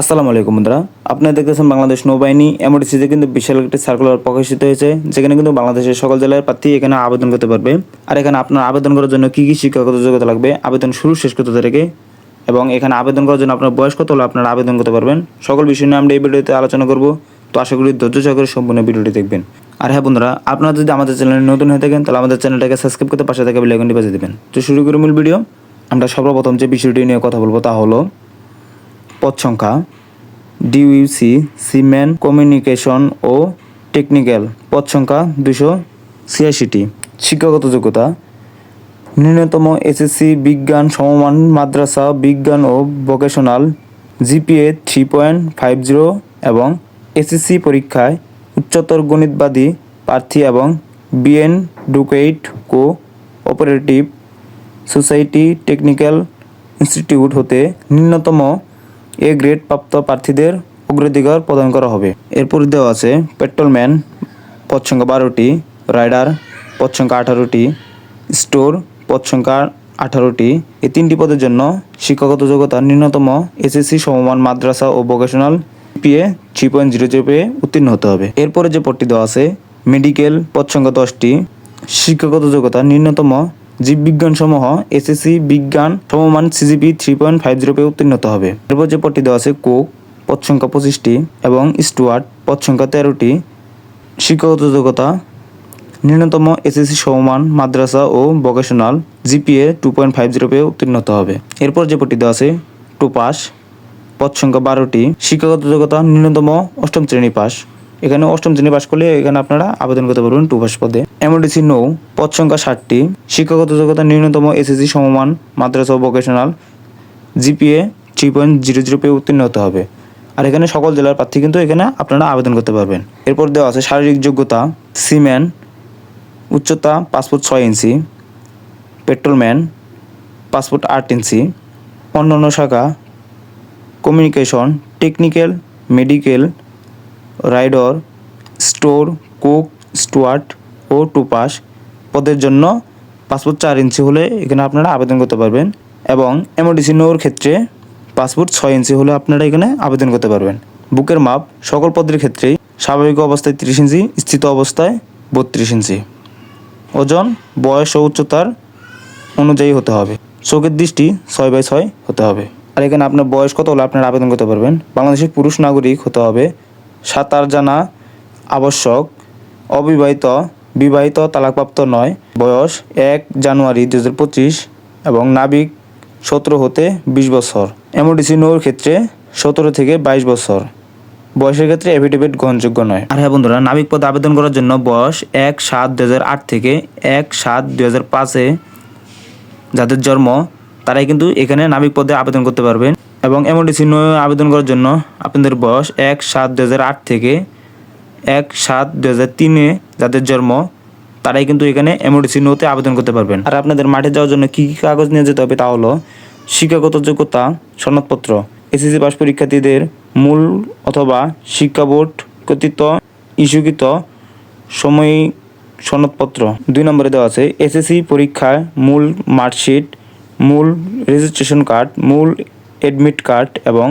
আসসালামু আলাইকুম বন্ধুরা, আপনারা দেখতেছেন বাংলাদেশ নৌবাহিনী এমওডিসিতে কিন্তু বিশাল একটি সার্কুলার প্রকাশিত হয়েছে, যেখানে কিন্তু বাংলাদেশের সকল জেলার প্রার্থী এখানে আবেদন করতে পারবে। আর এখানে আপনার আবেদন করার জন্য কী কী শিক্ষাগত যোগ্যতা লাগবে, আবেদন শুরু শেষ কত তারিখে, এবং এখানে আবেদন করার জন্য আপনার বয়স কত হলে আপনারা আবেদন করতে পারবেন, সকল বিষয় নিয়ে আমরা এই ভিডিওতে আলোচনা করব। তো আশা করি ধৈর্য সহকারে সম্পূর্ণ ভিডিওটি দেখবেন। আর হ্যাঁ বন্ধুরা, আপনারা যদি আমাদের চ্যানেলে নতুন হয়ে থাকেন তাহলে আমাদের চ্যানেলটাকে সাবস্ক্রাইব করতে পাশে থাকা বেল আইকনটি বাজিয়ে দেবেন। তো শুরু করি মূল ভিডিও। আমরা সর্বপ্রথম যে বিষয়টি নিয়ে কথা বলবো তা হলো পদ সংখ্যা। ডিউসি সিমেন্ট কমিউনিকেশন ও টেকনিক্যাল পদ সংখ্যা 286টি। শিক্ষাগত যোগ্যতা ন্যূনতম এসএসসি বিজ্ঞান সমমান মাদ্রাসা বিজ্ঞান ও ভোকেশনাল জিপিএ 3.50 এবং এসএসসি পরীক্ষায় উচ্চতর গণিতবাদী প্রার্থী এবং BN dockyard co-operative society technical institute হতে ন্যূনতম এ গ্রেড প্রাপ্ত প্রার্থীদের অগ্রাধিকার প্রদান করা হবে। এরপর দেওয়া আছে পেট্রোলম্যান পদ সংখ্যা 12টি, রাইডার পদ সংখ্যা 18টি, স্টোর পদ সংখ্যা 18টি। এই 3টি পদের জন্য শিক্ষাগত যোগ্যতা ন্যূনতম এসএসসি সমমান মাদ্রাসা ও ভোকেশনাল জিপিএ 3.00 পেয়ে উত্তীর্ণ হতে হবে। এরপরে যে পদটি দেওয়া আছে মেডিকেল পদ সংখ্যা 10টি। শিক্ষাগত যোগ্যতা ন্যূনতম জীববিজ্ঞান সমূহ এসএসসি বিজ্ঞান সমমান সিজিপি 3.50 পেয়ে উত্তীর্ণ হতে হবে। এরপর যে পদটি দেওয়া আছে কোক পদ সংখ্যা 25টি এবং স্টুয়ার্ট পদ সংখ্যা 13টি। শিক্ষাগত যোগ্যতা ন্যূনতম এসএসসি সমমান মাদ্রাসা ও ভোকেশনাল জিপিএ 2.50 পেয়ে উত্তীর্ণ হতে হবে। এরপর যে পদটি দেওয়া আছে টুপাস পদ সংখ্যা 12টি। শিক্ষাগত যোগ্যতা ন্যূনতম অষ্টম শ্রেণী পাস। এখানে অষ্টম শ্রেণী পাস করলে এখানে আপনারা আবেদন করতে পারবেন টুপাস পদে। এমওডিসি নৌ পদ সংখ্যা 60টি। শিক্ষাগত যোগ্যতা ন্যূনতম এসএসসি সমমান মাদ্রাসা ও ভোকেশনাল জিপিএ 3.00 পেয়ে উত্তীর্ণ হতে হবে। আর এখানে সকল জেলার প্রার্থী কিন্তু এখানে আপনারা আবেদন করতে পারবেন। এরপর দেওয়া আছে শারীরিক যোগ্যতা সিম্যান উচ্চতা 5 foot 6 inch, patrolman 5 foot 8 inch. অন্যান্য শাখা communication technical medical writer store cook steward ও টুপাস পদের জন্য 5 ফুট 4 ইঞ্চি হলে এখানে আপনারা আবেদন করতে পারবেন, এবং এমওডিসি নৌর ক্ষেত্রে 5 ফুট 6 ইঞ্চি হলে আপনারা এখানে আবেদন করতে পারবেন। বুকের মাপ সকল পদের ক্ষেত্রেই স্বাভাবিক অবস্থায় 30 ইঞ্চি, স্থিত অবস্থায় 32 ইঞ্চি। ওজন বয়স ও উচ্চতার অনুযায়ী হতে হবে। চোখের দৃষ্টি 6/6 হতে হবে। আর এখানে আপনার বয়স কত হলে আপনারা আবেদন করতে পারবেন। বাংলাদেশের পুরুষ নাগরিক হতে হবে, সাঁতার জানা আবশ্যক, অবিবাহিত বিবাহিত তালাকপ্রাপ্ত নয়, বয়স 1 জানুয়ারি 2025 এবং নাবিক 17 হতে 20 বছর। এমওডিসি নৌর ক্ষেত্রে 17 থেকে 22 বছর। বয়সের ক্ষেত্রে এফিডেভিট গ্রহণযোগ্য নয়। আর হ্যাঁ বন্ধুরা, নাবিক পদে আবেদন করার জন্য বয়স 1/7/2008 থেকে 1/7/2005 যাদের জন্ম তারাই কিন্তু এখানে নাবিক পদে আবেদন করতে পারবেন। এবং এমওডিসি নৌ আবেদন করার জন্য আপনাদের বয়স 1/7/2008 থেকে 1/7/2003 যাদের জন্ম তারাই কিন্তু এখানে এমওডিসি নৌতে আবেদন করতে পারবেন। আর আপনাদের মাঠে যাওয়ার জন্য কী কী কাগজ নিয়ে যেতে হবে তা হলো শিক্ষাগত যোগ্যতা সনদপত্র, এসএসসি পাস পরীক্ষার্থীদের মূল অথবা শিক্ষা বোর্ড কর্তৃক ইস্যুকৃত সাময়িক সনদপত্র। 2 নম্বরে দেওয়া আছে এসএসসি পরীক্ষায় মূল মার্কশিট, মূল রেজিস্ট্রেশন কার্ড, মূল অ্যাডমিট কার্ড এবং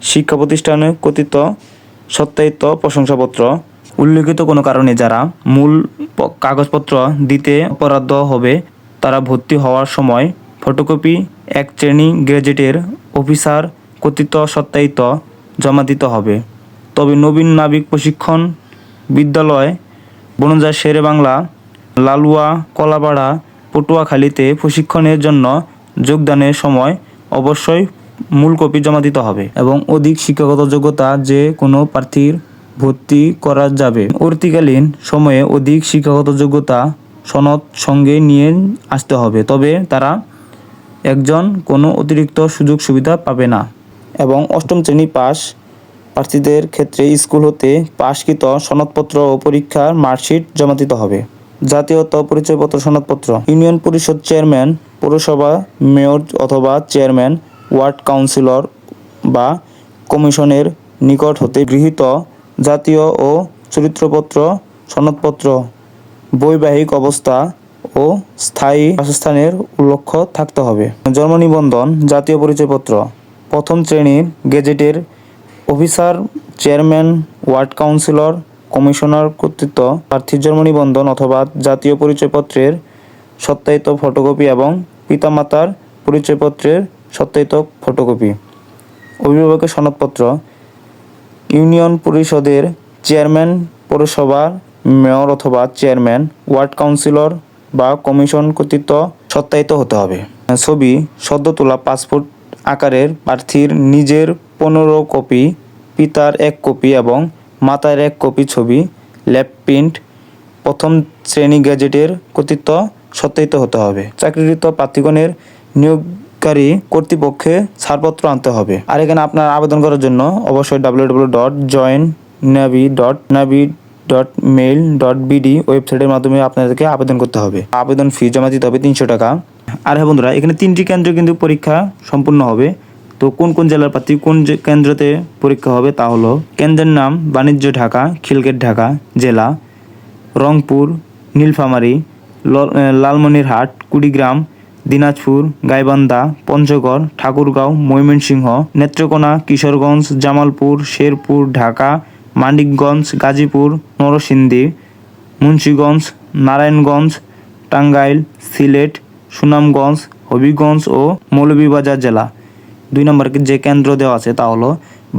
শিক্ষা প্রতিষ্ঠানে কর্তৃক সত্যায়িত প্রশংসাপত্র। উল্লেখিত কোনো কারণে যারা মূল কাগজপত্র দিতে অপরাধ হবে তারা ভর্তি হওয়ার সময় ফটোকপি 1 শ্রেণী গ্র্যাজুয়েটের অফিসার কর্তৃক সত্যায়িত জমা দিতে হবে। তবে নবীন নাবিক প্রশিক্ষণ বিদ্যালয় বনজার শেরে বাংলা লালুয়া কলাপাড়া পটুয়াখালীতে প্রশিক্ষণের জন্য যোগদানের সময় অবশ্যই মূল কপি জমা দিতে হবে। এবং অধিক শিক্ষাগত যোগ্যতা যে কোনো প্রার্থীর ভর্তি করা যাবে। ভর্তিকালীন সময়ে অধিক শিক্ষাগত যোগ্যতা সনদ সঙ্গে নিয়ে আসতে হবে, তবে তারা একজন কোনো অতিরিক্ত সুযোগ সুবিধা পাবে না। এবং অষ্টম শ্রেণী পাস প্রার্থীদের ক্ষেত্রে স্কুল হতে পাশকৃত সনদপত্র ও পরীক্ষার মার্কশিট জমা দিতে হবে। জাতীয়তা পরিচয়পত্র সনদপত্র ইউনিয়ন পরিষদ চেয়ারম্যান, পৌরসভা মেয়র অথবা চেয়ারম্যান, ওয়ার্ড কাউন্সিলর বা কমিশনের নিকট হতে গৃহীত জাতীয় ও চরিত্রপত্র সনদপত্র, বৈবাহিক অবস্থা ও স্থায়ী বাসস্থানের উল্লেখ থাকতে হবে। জন্ম নিবন্ধন, জাতীয় পরিচয়পত্র, প্রথম শ্রেণীর গেজেটের officer, chairman, ward councillor, commissioner কর্তৃক প্রার্থীর জন্ম নিবন্ধন অথবা জাতীয় পরিচয়পত্রের সত্যায়িত ফটোকপি এবং পিতামাতার পরিচয়পত্রের সত্যায়িত ফটোকপি, অভিভাবকের সনদপত্র, ইউনিয়ন পরিষদের চেয়ারম্যান, পৌরসভার মেয়র অথবা চেয়ারম্যান, ওয়ার্ড কাউন্সিলর বা কমিশন কর্তৃক সত্যায়িত হতে হবে। ছবি, সদ্য তোলা পাসপোর্ট আকারের প্রার্থীর নিজের 15 কপি, পিতার 1 কপি এবং মাতার 1 কপি ছবি, ল্যাব প্রিন্ট, প্রথম শ্রেণী গ্যাজেটের কর্তৃক সত্যায়িত হতে হবে। চাকরিরত প্রার্থীগণের নিয়োগকারী কর্তৃপক্ষে ছাড়পত্র আনতে হবে। আর এখানে আপনার আবেদন করার জন্য অবশ্যই www.joinnavi.mail.bd ওয়েবসাইটের মাধ্যমে আপনাদেরকে আবেদন করতে হবে। আবেদন ফি জমা দিতে হবে 300 টাকা। আর হ্যাঁ বন্ধুরা, এখানে 3টি কেন্দ্রে কিন্তু পরীক্ষা সম্পূর্ণ হবে। তো কোন কোন জেলার প্রার্থী কোন কেন্দ্রতে পরীক্ষা হবে তা হলো, কেন্দ্রের নাম বাণিজ্য ঢাকা, খিলগেট ঢাকা, জেলা রংপুর, নীলফামারী, লালমনিরহাট, কুড়িগ্রাম, দিনাজপুর, গাইবান্ধা, পঞ্চগড়, ঠাকুরগাঁও, ময়মনসিংহ, নেত্রকোনা, কিশোরগঞ্জ, জামালপুর, শেরপুর, ঢাকা, মানিকগঞ্জ, গাজীপুর, নরসিংদী, মুন্সিগঞ্জ, নারায়ণগঞ্জ, টাঙ্গাইল, সিলেট, সুনামগঞ্জ, হবিগঞ্জ ও মৌলভীবাজার জেলা। 2 নম্বর যে কেন্দ্র দেওয়া আছে তা হলো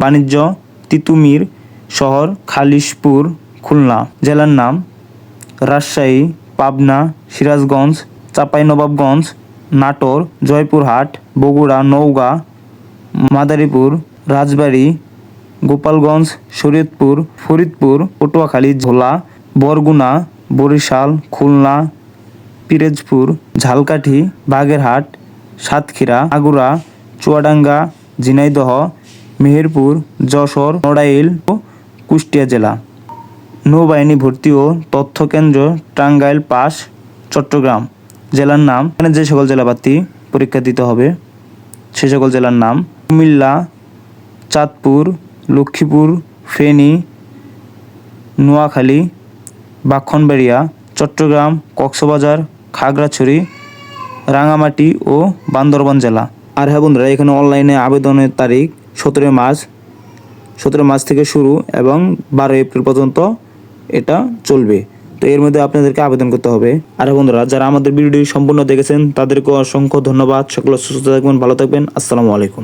বাণিজ্য তিতুমির শহর, খালিশপুর, খুলনা। জেলার নাম রাজশাহী, পাবনা, সিরাজগঞ্জ, চাঁপাইনবাবগঞ্জ, নাটোর, জয়পুরহাট, বগুড়া, নওগাঁ, মাদারীপুর, রাজবাড়ী, গোপালগঞ্জ, শরীয়তপুর, ফরিদপুর, পটুয়াখালী, ঝোলা, বরগুনা, বরিশাল, খুলনা, পিরোজপুর, ঝালকাঠি, বাগেরহাট, সাতক্ষীরা, আগুড়া, চুয়াডাঙ্গা, ঝিনাইদহ, মেহেরপুর, যশোর, নড়াইল ও কুষ্টিয়া জেলা। নৌবাহিনী ভর্তি ও তথ্য কেন্দ্র টাঙ্গাইল পাস, চট্টগ্রাম। জেলার নাম, এখানে যে সকল জেলা প্রার্থী পরীক্ষা দিতে হবে সে সকল জেলার নাম: কুমিল্লা, চাঁদপুর, লক্ষ্মীপুর, ফেনী, নোয়াখালী, ব্রাহ্মণবাড়িয়া, চট্টগ্রাম, কক্সবাজার, খাগড়াছড়ি, রাঙামাটি ও বান্দরবান জেলা। আর হ্যাঁ বন্ধুরা, এখানে অনলাইনে আবেদনের তারিখ 17 মার্চ থেকে শুরু এবং 12 এপ্রিল পর্যন্ত এটা চলবে। তো এর মধ্যে আপনাদেরকে আবেদন করতে হবে। আর বন্ধুরা, যারা আমাদের ভিডিওটি সম্পূর্ণ দেখেছেন তাদেরকে অসংখ্য ধন্যবাদ। সকলে সুস্থ থাকবেন, ভালো থাকবেন। আসসালামু আলাইকুম।